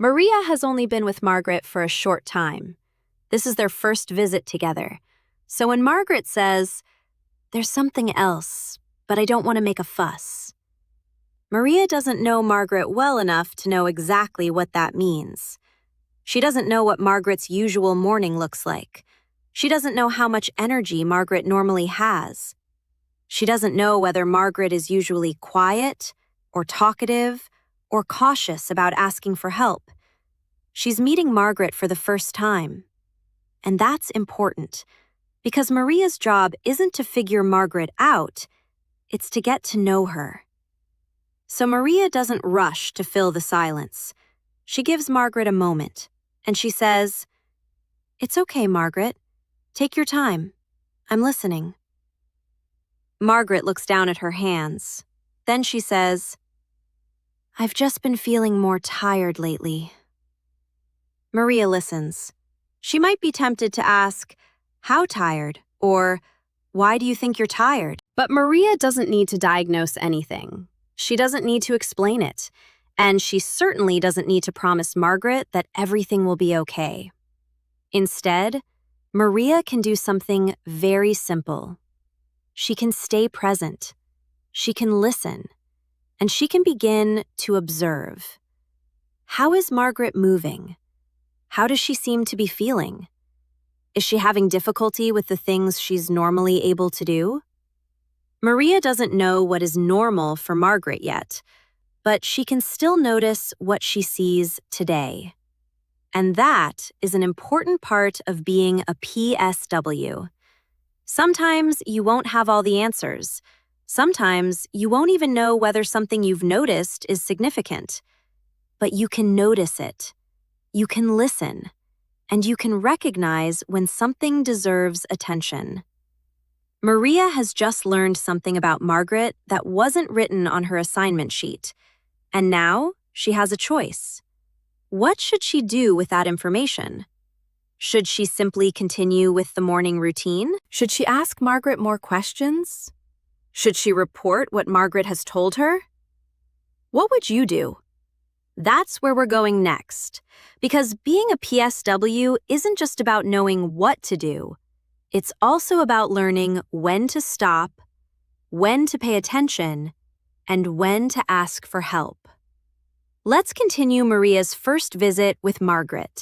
Maria has only been with Margaret for a short time. This is their first visit together. So when Margaret says, "There's something else, but I don't want to make a fuss," Maria doesn't know Margaret well enough to know exactly what that means. She doesn't know what Margaret's usual morning looks like. She doesn't know how much energy Margaret normally has. She doesn't know whether Margaret is usually quiet, or talkative, or cautious about asking for help. She's meeting Margaret for the first time. And that's important, because Maria's job isn't to figure Margaret out, it's to get to know her. So Maria doesn't rush to fill the silence. She gives Margaret a moment, and she says, "It's okay, Margaret. Take your time. I'm listening." Margaret looks down at her hands. Then she says, "I've just been feeling more tired lately." Maria listens. She might be tempted to ask, "How tired?" or "Why do you think you're tired?" But Maria doesn't need to diagnose anything. She doesn't need to explain it. And she certainly doesn't need to promise Margaret that everything will be okay. Instead, Maria can do something very simple. She can stay present. She can listen. And she can begin to observe. How is Margaret moving? How does she seem to be feeling? Is she having difficulty with the things she's normally able to do? Maria doesn't know what is normal for Margaret yet, but she can still notice what she sees today. And that is an important part of being a PSW. Sometimes you won't have all the answers. Sometimes you won't even know whether something you've noticed is significant. But you can notice it. You can listen. And you can recognize when something deserves attention. Maria has just learned something about Margaret that wasn't written on her assignment sheet. And now she has a choice. What should she do with that information? Should she simply continue with the morning routine? Should she ask Margaret more questions? Should she report what Margaret has told her? What would you do? That's where we're going next, because being a PSW isn't just about knowing what to do. It's also about learning when to stop, when to pay attention, and when to ask for help. Let's continue Maria's first visit with Margaret.